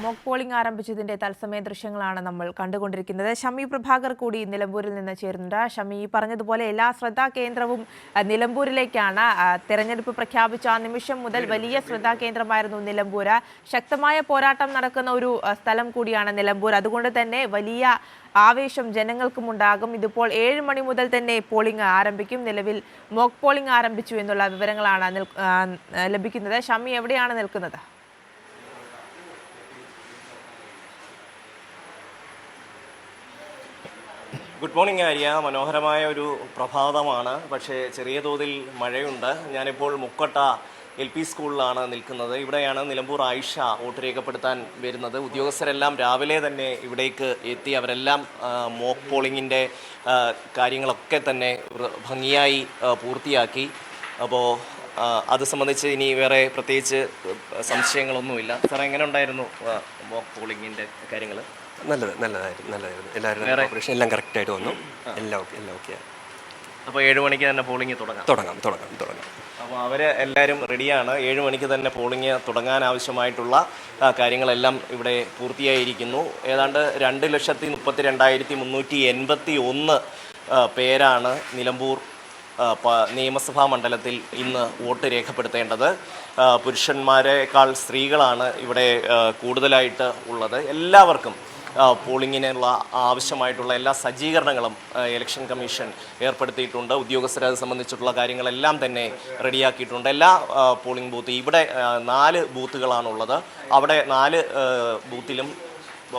Mock polling ആരംഭിച്ചതിന്റെ തത്സമയ ദൃശ്യങ്ങളാണ് നമ്മൾ കണ്ടുകൊണ്ടിരിക്കുന്നത്. ഷമി പ്രഭാകർ കൂടി നിലമ്പൂരിൽ നിന്ന് ചേരുന്നുണ്ട്. ഷമി പറഞ്ഞതുപോലെ എല്ലാ ശ്രദ്ധാ കേന്ദ്രവും നിലമ്പൂരിലേക്കാണ്. തെരഞ്ഞെടുപ്പ് പ്രഖ്യാപിച്ച ആ നിമിഷം മുതൽ വലിയ ശ്രദ്ധാ കേന്ദ്രമായിരുന്നു നിലമ്പൂർ. ശക്തമായ പോരാട്ടം നടക്കുന്ന ഒരു സ്ഥലം കൂടിയാണ് നിലമ്പൂർ. അതുകൊണ്ട് തന്നെ വലിയ ആവേശം ജനങ്ങൾക്കുമുണ്ടാകും. ഇതിപ്പോൾ 7 മണി മുതൽ തന്നെ പോളിംഗ് ആരംഭിക്കും. നിലവിൽ മോക്ക് പോളിംഗ് ആരംഭിച്ചു എന്നുള്ള വിവരങ്ങളാണ് ലഭിക്കുന്നത്. ഷമി എവിടെയാണ് നിൽക്കുന്നത്? Good morning Arya. മനോഹരമായ ഒരു പ്രഭാതമാണ്. പക്ഷേ ചെറിയ തോതിൽ മഴയുണ്ട്. ഞാനിപ്പോൾ മുക്കട്ട LP സ്കൂളിലാണ് നിൽക്കുന്നത്. ഇവിടെയാണ് നിലമ്പൂർ ആയിഷ വോട്ട് രേഖപ്പെടുത്താൻ വരുന്നത്. ഉദ്യോഗസ്ഥരെല്ലാം രാവിലെ തന്നെ ഇവിടേക്ക് എത്തി. അവരെല്ലാം മോക്ക് പോളിങ്ങിൻ്റെ കാര്യങ്ങളൊക്കെ തന്നെ ഭംഗിയായി പൂർത്തിയാക്കി. അപ്പോൾ അത് സംബന്ധിച്ച് ഇനി വേറെ പ്രത്യേകിച്ച് സംശയങ്ങളൊന്നുമില്ല. സാർ, എങ്ങനെ ഉണ്ടായിരുന്നു മോക്ക് പോളിങ്ങിൻ്റെ കാര്യങ്ങൾ? നല്ലതായിരുന്നു. എല്ലാവരും ഓപ്പറേഷൻ എല്ലാം കറക്റ്റായിട്ട് വന്നു. എല്ലാം ഓക്കെ. അപ്പോൾ 7 മണിക്ക് തന്നെ പോളിംഗ് തുടങ്ങാം. അപ്പോൾ അവർ എല്ലാവരും റെഡിയാണ്. 7 മണിക്ക് തന്നെ പോളിംഗ് തുടങ്ങാൻ ആവശ്യമായിട്ടുള്ള കാര്യങ്ങളെല്ലാം ഇവിടെ പൂർത്തിയായിരിക്കുന്നു. ഏതാണ്ട് 2,32,381 പേരാണ് നിലമ്പൂർ നിയമസഭാ മണ്ഡലത്തിൽ ഇന്ന് വോട്ട് രേഖപ്പെടുത്തേണ്ടത്. പുരുഷന്മാരെക്കാൾ സ്ത്രീകളാണ് ഇവിടെ കൂടുതലായിട്ട് ഉള്ളത്. എല്ലാവർക്കും പോളിങ്ങിനുള്ള ആവശ്യമായിട്ടുള്ള എല്ലാ സജ്ജീകരണങ്ങളും ഇലക്ഷൻ കമ്മീഷൻ ഏർപ്പെടുത്തിയിട്ടുണ്ട്. ഉദ്യോഗസ്ഥരെ അത് സംബന്ധിച്ചിട്ടുള്ള കാര്യങ്ങളെല്ലാം തന്നെ റെഡിയാക്കിയിട്ടുണ്ട്. എല്ലാ പോളിംഗ് ബൂത്ത് ഇവിടെ 4 ബൂത്തുകളാണുള്ളത്. അവിടെ 4 ബൂത്തിലും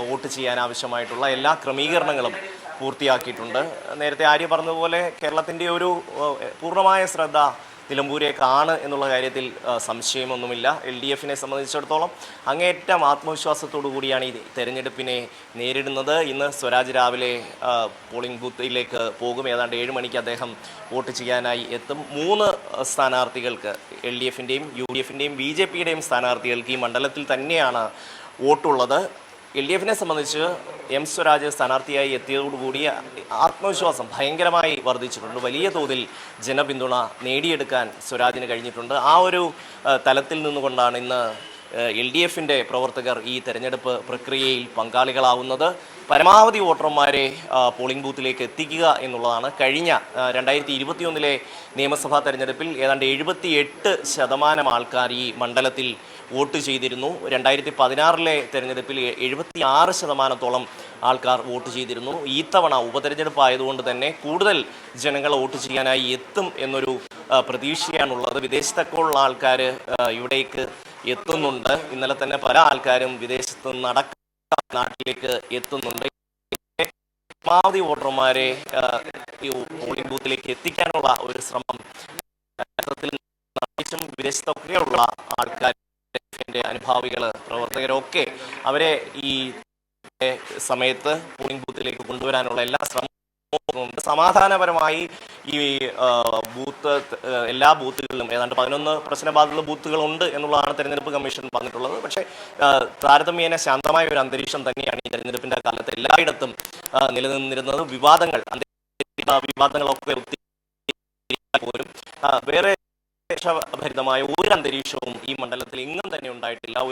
വോട്ട് ചെയ്യാൻ ആവശ്യമായിട്ടുള്ള എല്ലാ ക്രമീകരണങ്ങളും പൂർത്തിയാക്കിയിട്ടുണ്ട്. നേരത്തെ ആര്യ പറഞ്ഞതുപോലെ കേരളത്തിൻ്റെ ഒരു പൂർണ്ണമായ ശ്രദ്ധ നിലമ്പൂരേക്കാണ് എന്നുള്ള കാര്യത്തിൽ സംശയമൊന്നുമില്ല. LDFനെ സംബന്ധിച്ചിടത്തോളം അങ്ങേയറ്റം ആത്മവിശ്വാസത്തോടു കൂടിയാണ് ഈ തെരഞ്ഞെടുപ്പിനെ നേരിടുന്നത്. ഇന്ന് സ്വരാജ് രാവിലെ പോളിംഗ് ബൂത്തിലേക്ക് പോകും. ഏതാണ്ട് 7 മണിക്ക് അദ്ദേഹം വോട്ട് ചെയ്യാനായി എത്തും. 3 സ്ഥാനാർത്ഥികൾക്ക്, LDFൻ്റെയും UDFൻ്റെയും BJPയുടെയും സ്ഥാനാർത്ഥികൾക്ക് ഈ മണ്ഡലത്തിൽ തന്നെയാണ് വോട്ടുള്ളത്. LDFനെ സംബന്ധിച്ച് സ്വരാജ് സ്ഥാനാർത്ഥിയായി എത്തിയതോടുകൂടി ആത്മവിശ്വാസം ഭയങ്കരമായി വർദ്ധിച്ചിട്ടുണ്ട്. വലിയ തോതിൽ ജനപിന്തുണ നേടിയെടുക്കാൻ സ്വരാജിന് കഴിഞ്ഞിട്ടുണ്ട്. ആ ഒരു തലത്തിൽ നിന്നുകൊണ്ടാണ് ഇന്ന് LDFൻ്റെ പ്രവർത്തകർ ഈ തെരഞ്ഞെടുപ്പ് പ്രക്രിയയിൽ പങ്കാളികളാവുന്നത്. പരമാവധി വോട്ടർമാരെ പോളിംഗ് ബൂത്തിലേക്ക് എത്തിക്കുക എന്നുള്ളതാണ്. കഴിഞ്ഞ 2021 നിയമസഭാ തെരഞ്ഞെടുപ്പിൽ ഏതാണ്ട് 78% ആൾക്കാർ ഈ മണ്ഡലത്തിൽ വോട്ട് ചെയ്തിരുന്നു. 2016 തെരഞ്ഞെടുപ്പിൽ 76% ആൾക്കാർ വോട്ട് ചെയ്തിരുന്നു. ഈ തവണ ഉപതെരഞ്ഞെടുപ്പ് ആയതുകൊണ്ട് തന്നെ കൂടുതൽ ജനങ്ങൾ വോട്ട് ചെയ്യാനായി എത്തും എന്നൊരു പ്രതീക്ഷയാണുള്ളത്. വിദേശത്തൊക്കെയുള്ള ആൾക്കാർ ഇവിടേക്ക് എത്തുന്നുണ്ട്. ഇന്നലെ തന്നെ പല ആൾക്കാരും വിദേശത്ത് നാട്ടിലേക്ക് എത്തുന്നുണ്ട്. പരമാവധി വോട്ടർമാരെ ഈ പോളിംഗ് ബൂത്തിലേക്ക് എത്തിക്കാനുള്ള ഒരു ശ്രമം വിദേശത്തൊക്കെയുള്ള ആൾക്കാർ, അനുഭാവികള്, പ്രവർത്തകരൊക്കെ അവരെ ഈ സമയത്ത് പോളിംഗ് ബൂത്തിലേക്ക് കൊണ്ടുവരാനുള്ള എല്ലാ ശ്രമവും സമാധാനപരമായി ഈ എല്ലാ ബൂത്തുകളിലും ഏതാണ്ട് 11 പ്രശ്നബാധിത ബൂത്തുകളുണ്ട് എന്നുള്ളതാണ് തെരഞ്ഞെടുപ്പ് കമ്മീഷൻ പറഞ്ഞിട്ടുള്ളത്. പക്ഷേ താരതമ്യേന ശാന്തമായ ഒരു അന്തരീക്ഷം തന്നെയാണ് ഈ തെരഞ്ഞെടുപ്പിന്റെ കാലത്ത് എല്ലായിടത്തും നിലനിന്നിരുന്നത്. വിവാദങ്ങളൊക്കെ പോലും വേറെ ഭരിതമായ ഒരു അന്തരീക്ഷവും ഈ മണ്ഡലത്തിൽ